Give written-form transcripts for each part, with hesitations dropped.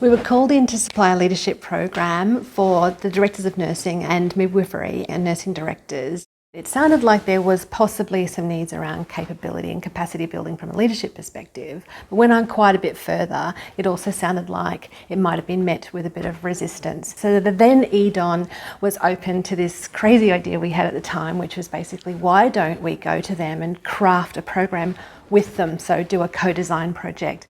We were called in to supply a leadership program for the directors of nursing and midwifery and nursing directors. It sounded like there was possibly some needs around capability and capacity building from a leadership perspective. But went on quite a bit further, it also sounded like it might have been met with a bit of resistance. So the then EDON was open to this crazy idea we had at the time, which was basically, why don't we go to them and craft a program with them, so do a co-design project.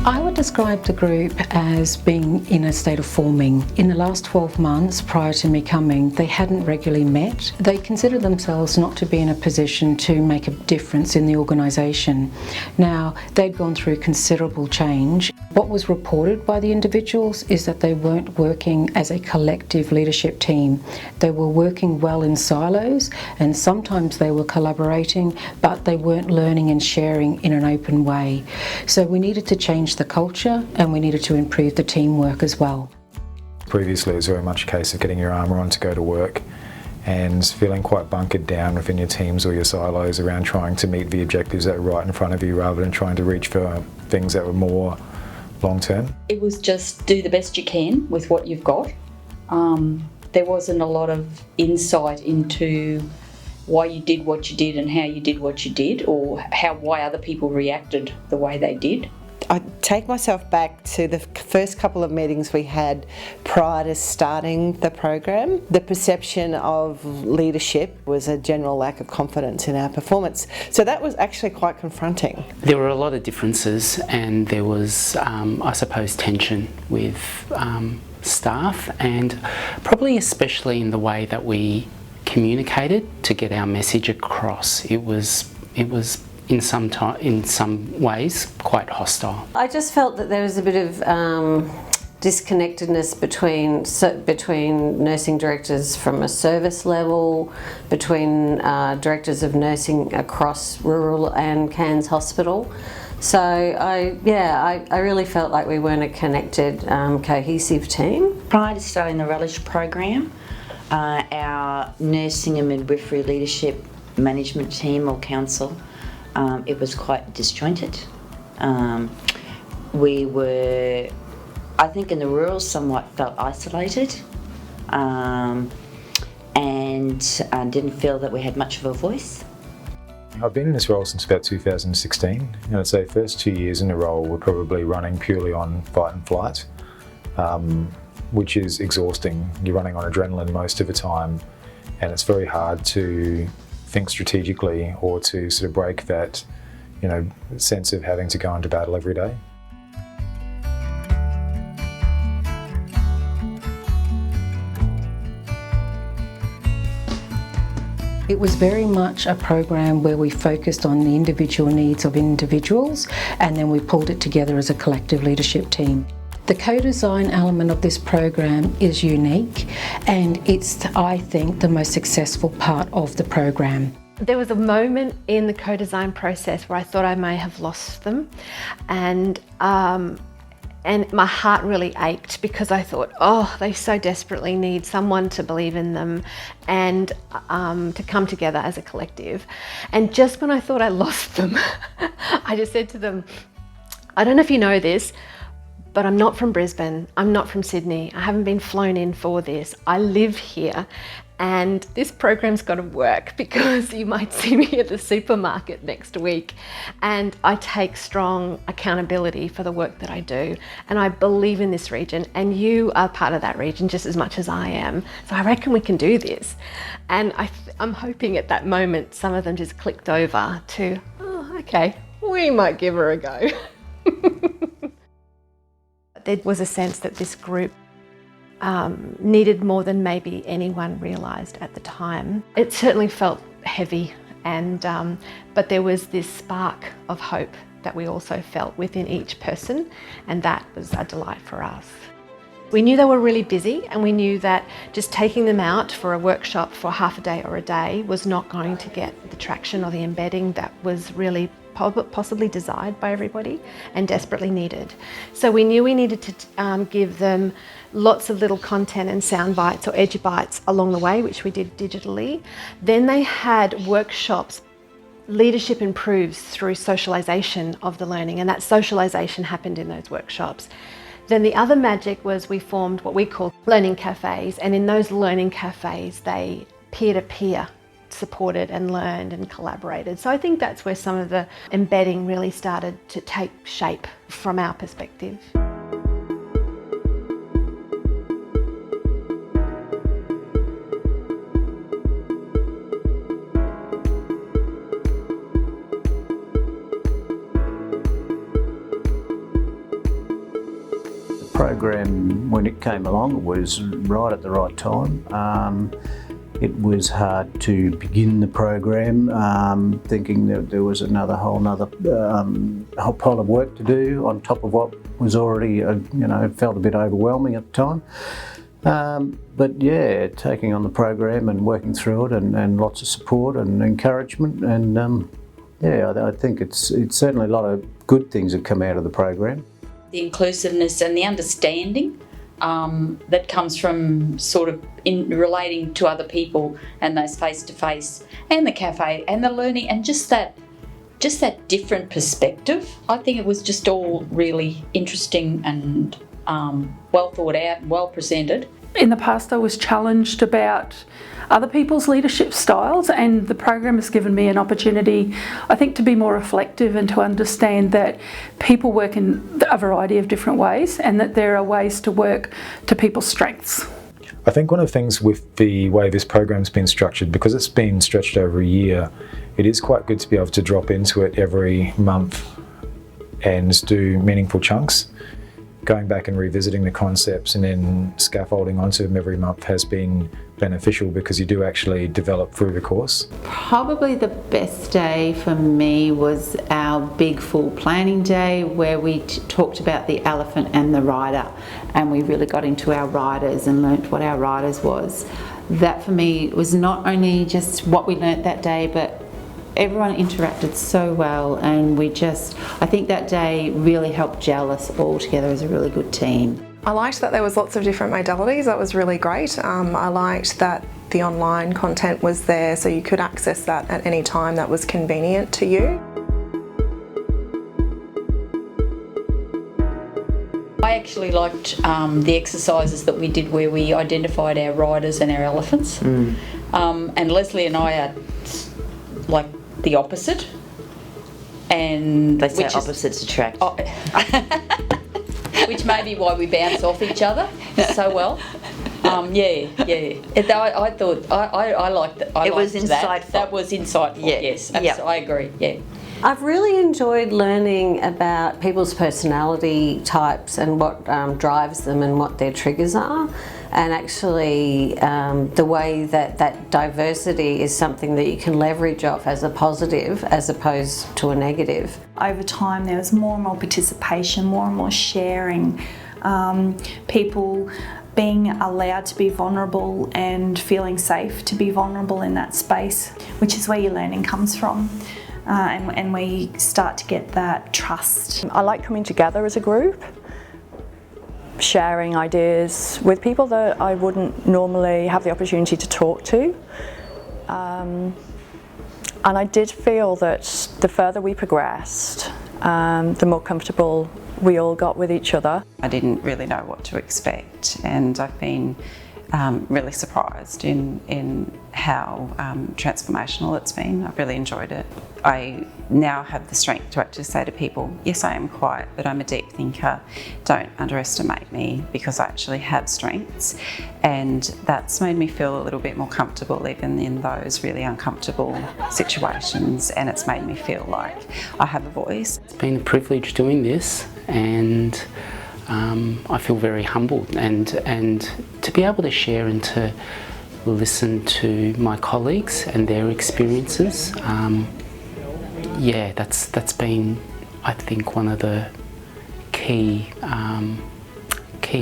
I would describe the group as being in a state of forming. In the last 12 months prior to me coming, they hadn't regularly met. They considered themselves not to be in a position to make a difference in the organisation. Now, they'd gone through considerable change. What was reported by the individuals is that they weren't working as a collective leadership team. They were working well in silos, and sometimes they were collaborating, but they weren't learning and sharing in an open way. So we needed to change the culture, and we needed to improve the teamwork as well. Previously, it was very much a case of getting your armour on to go to work and feeling quite bunkered down within your teams or your silos around trying to meet the objectives that were right in front of you rather than trying to reach for things that were more long term. It was just do the best you can with what you've got. There wasn't a lot of insight into why you did what you did and how you did what you did, or why other people reacted the way they did. I take myself back to the first couple of meetings we had prior to starting the program. The perception of leadership was a general lack of confidence in our performance. So that was actually quite confronting. There were a lot of differences, and there was, I suppose, tension with staff, and probably especially in the way that we communicated to get our message across. It was in some ways quite hostile. I just felt that there was a bit of disconnectedness between nursing directors from a service level, between directors of nursing across rural and Cairns Hospital. So I really felt like we weren't a connected, cohesive team. Prior to starting the RELISH program, our nursing and midwifery leadership management team or council, it was quite disjointed. We were, I think in the rural, somewhat felt isolated and didn't feel that we had much of a voice. I've been in this role since about 2016, and I'd say first 2 years in the role we're probably running purely on fight and flight, which is exhausting. You're running on adrenaline most of the time, and it's very hard to think strategically or to sort of break that, sense of having to go into battle every day. It was very much a program where we focused on the individual needs of individuals, and then we pulled it together as a collective leadership team. The co-design element of this program is unique, and it's, I think, the most successful part of the program. There was a moment in the co-design process where I thought I may have lost them, and my heart really ached because I thought, oh, they so desperately need someone to believe in them and to come together as a collective. And just when I thought I lost them, I just said to them, I don't know if you know this, but I'm not from Brisbane, I'm not from Sydney, I haven't been flown in for this, I live here, and this program's got to work because you might see me at the supermarket next week, and I take strong accountability for the work that I do, and I believe in this region, and you are part of that region just as much as I am, so I reckon we can do this. And I'm hoping at that moment some of them just clicked over to, oh, okay, we might give her a go. There was a sense that this group needed more than maybe anyone realised at the time. It certainly felt heavy, and but there was this spark of hope that we also felt within each person, and that was a delight for us. We knew they were really busy, and we knew that just taking them out for a workshop for half a day or a day was not going to get the traction or the embedding that was really possibly desired by everybody and desperately needed. So we knew we needed to give them lots of little content and sound bites or edge bites along the way, which we did digitally. Then they had workshops. Leadership improves through socialisation of the learning, and that socialisation happened in those workshops. Then the other magic was we formed what we call learning cafes, and in those learning cafes they peer-to-peer supported and learned and collaborated. So I think that's where some of the embedding really started to take shape from our perspective. Program, when it came along, was right at the right time. It was hard to begin the program, thinking that there was whole pile of work to do on top of what was already, it felt a bit overwhelming at the time. But yeah, taking on the program and working through it, and lots of support and encouragement, and I think it's certainly a lot of good things that come out of the program. The inclusiveness and the understanding that comes from sort of in relating to other people, and those face-to-face, and the cafe, and the learning, and just that different perspective. I think it was just all really interesting and well thought out and well presented. In the past, I was challenged about other people's leadership styles, and the program has given me an opportunity, I think, to be more reflective and to understand that people work in a variety of different ways, and that there are ways to work to people's strengths. I think one of the things with the way this program's been structured, because it's been stretched over a year, it is quite good to be able to drop into it every month and do meaningful chunks. Going back and revisiting the concepts and then scaffolding onto them every month has been beneficial, because you do actually develop through the course. Probably the best day for me was our big full planning day, where we talked about the elephant and the rider, and we really got into our riders and learnt what our riders was. That for me was not only just what we learnt that day, but everyone interacted so well, and I think that day really helped gel us all together as a really good team. I liked that there was lots of different modalities. That was really great. I liked that the online content was there, so you could access that at any time that was convenient to you. I actually liked the exercises that we did where we identified our riders and our elephants. And Leslie and I are like the opposite. And they say opposites attract. Which may be why we bounce off each other so well. I thought I liked it. It was insightful. That was insightful. Yeah. Yes, Yep. I agree. Yeah. I've really enjoyed learning about people's personality types and what drives them and what their triggers are, and actually the way that diversity is something that you can leverage off as a positive as opposed to a negative. Over time there was more and more participation, more and more sharing, people being allowed to be vulnerable and feeling safe to be vulnerable in that space, which is where your learning comes from. And we start to get that trust. I like coming together as a group, sharing ideas with people that I wouldn't normally have the opportunity to talk to. And I did feel that the further we progressed, the more comfortable we all got with each other. I didn't really know what to expect, and I've been really surprised in how transformational it's been. I've really enjoyed it. I now have the strength to actually say to people, yes, I am quiet, but I'm a deep thinker. Don't underestimate me because I actually have strengths. And that's made me feel a little bit more comfortable even in those really uncomfortable situations, and it's made me feel like I have a voice. It's been a privilege doing this, and I feel very humbled, and to be able to share and to listen to my colleagues and their experiences, yeah, that's been, I think, one of the key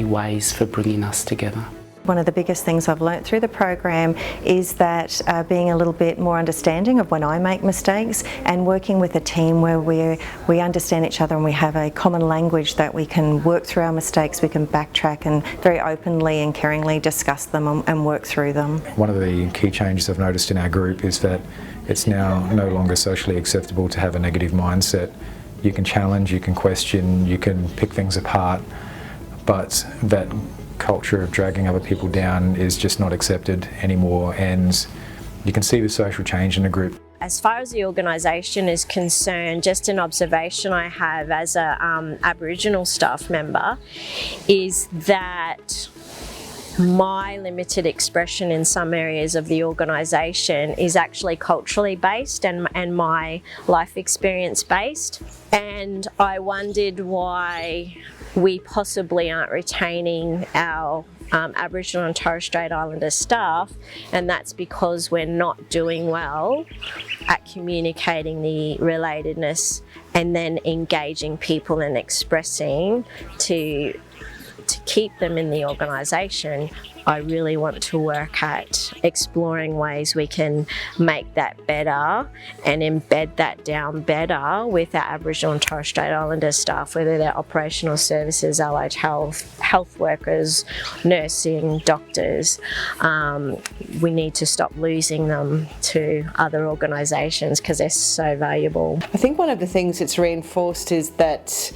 ways for bringing us together. One of the biggest things I've learnt through the program is that being a little bit more understanding of when I make mistakes, and working with a team where we understand each other and we have a common language that we can work through our mistakes, we can backtrack and very openly and caringly discuss them and work through them. One of the key changes I've noticed in our group is that it's now no longer socially acceptable to have a negative mindset. You can challenge, you can question, you can pick things apart, but that culture of dragging other people down is just not accepted anymore, and you can see the social change in the group. As far as the organisation is concerned, just an observation I have as a Aboriginal staff member is that my limited expression in some areas of the organisation is actually culturally based and my life experience based, and I wondered why we possibly aren't retaining our Aboriginal and Torres Strait Islander staff, and that's because we're not doing well at communicating the relatedness and then engaging people and expressing to keep them in the organisation. I really want to work at exploring ways we can make that better and embed that down better with our Aboriginal and Torres Strait Islander staff, whether they're operational services, allied health, health workers, nursing, doctors. We need to stop losing them to other organisations because they're so valuable. I think one of the things it's reinforced is that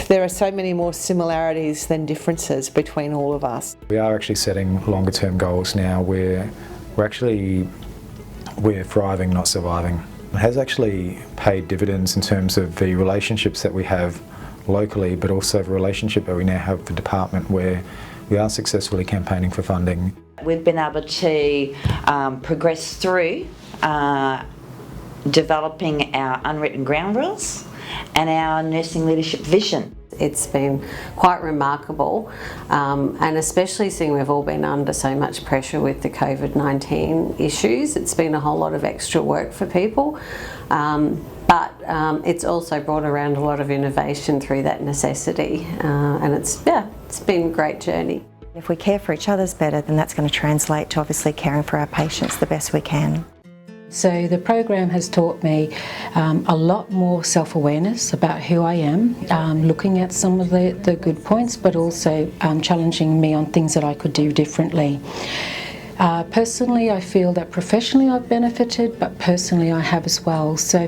there are so many more similarities than differences between all of us. We are actually setting longer term goals now where we're thriving, not surviving. It has actually paid dividends in terms of the relationships that we have locally, but also the relationship that we now have with the department, where we are successfully campaigning for funding. We've been able to progress through developing our unwritten ground rules and our nursing leadership vision. It's been quite remarkable, and especially seeing we've all been under so much pressure with the COVID-19 issues. It's been a whole lot of extra work for people, but it's also brought around a lot of innovation through that necessity, and it's been a great journey. If we care for each other's better, then that's going to translate to obviously caring for our patients the best we can. So the program has taught me a lot more self-awareness about who I am, looking at some of the good points, but also challenging me on things that I could do differently. Personally, I feel that professionally I've benefited, but personally I have as well. So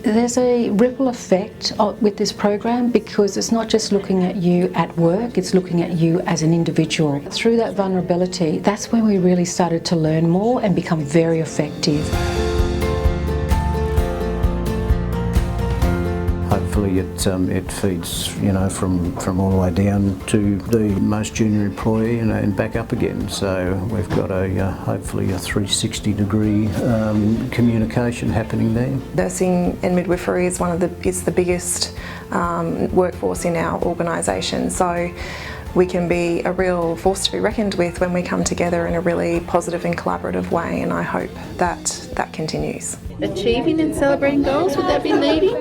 there's a ripple effect with this program, because it's not just looking at you at work, it's looking at you as an individual. Through that vulnerability, that's when we really started to learn more and become very effective. Hopefully it feeds, from all the way down to the most junior employee, and back up again. So we've got hopefully a 360-degree communication happening there. Nursing and midwifery is the biggest workforce in our organisation. So we can be a real force to be reckoned with when we come together in a really positive and collaborative way, and I hope that continues. Achieving and celebrating goals, would that be leading?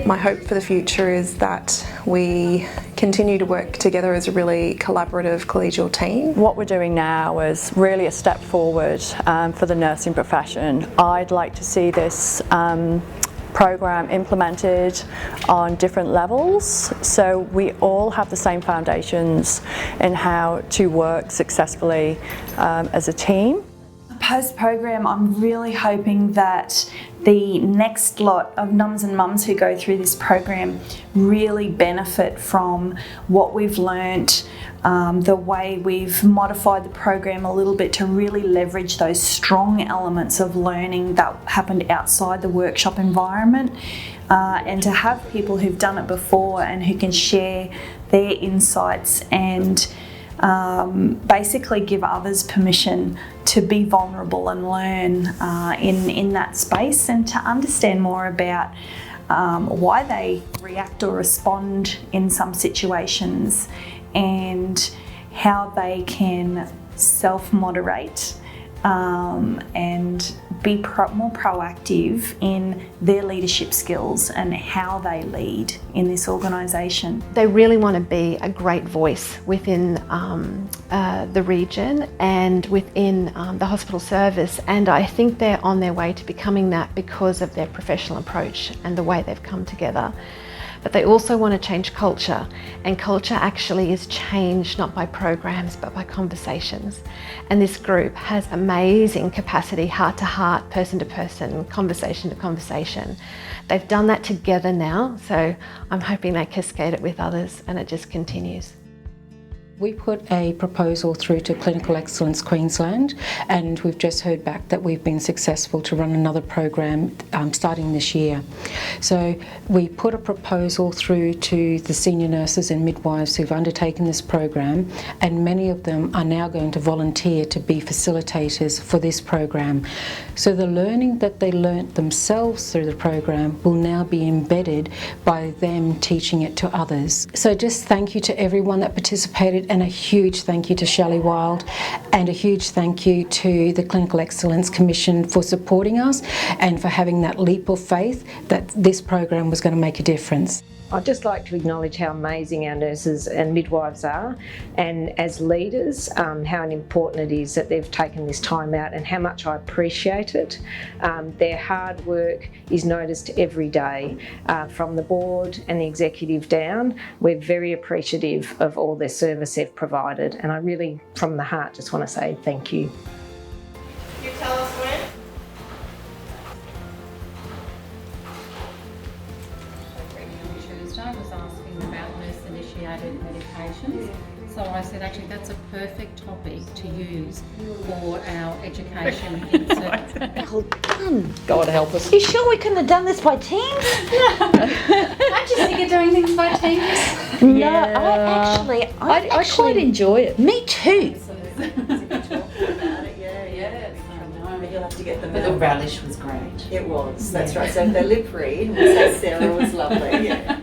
My hope for the future is that we continue to work together as a really collaborative collegial team. What we're doing now is really a step forward for the nursing profession. I'd like to see this program implemented on different levels, so we all have the same foundations in how to work successfully as a team. Post-program, I'm really hoping that the next lot of nums and mums who go through this program really benefit from what we've learnt, the way we've modified the program a little bit to really leverage those strong elements of learning that happened outside the workshop environment, and to have people who've done it before and who can share their insights and basically give others permission to be vulnerable and learn in that space, and to understand more about why they react or respond in some situations, and how they can self-moderate and be more proactive in their leadership skills and how they lead in this organisation. They really want to be a great voice within the region and within the hospital service, and I think they're on their way to becoming that because of their professional approach and the way they've come together. But they also want to change culture, and culture actually is changed not by programs but by conversations. And this group has amazing capacity, heart to heart, person to person, conversation to conversation. They've done that together now, so I'm hoping they cascade it with others and it just continues. We put a proposal through to Clinical Excellence Queensland, and we've just heard back that we've been successful to run another program starting this year. So we put a proposal through to the senior nurses and midwives who've undertaken this program, and many of them are now going to volunteer to be facilitators for this program. So the learning that they learnt themselves through the program will now be embedded by them teaching it to others. So just thank you to everyone that participated, and a huge thank you to Shelley Wild, and a huge thank you to the Clinical Excellence Commission for supporting us and for having that leap of faith that this program was going to make a difference. I'd just like to acknowledge how amazing our nurses and midwives are, and as leaders, how important it is that they've taken this time out and how much I appreciate it. Their hard work is noticed every day, from the board and the executive down. We're very appreciative of all their service they've provided, and I really, from the heart, just want to say thank you. Can you tell us when? I was asking about nurse-initiated medications, so I said actually that's a perfect topic to use for our education. Well done. God help us. You sure we couldn't have done this by teams? Aren't you sick of doing things by teams? No, I quite enjoy it. Me too. You'll have to get the But the relish was great. It was, that's right. So if they live free, we'll say Sarah was lovely. Yeah.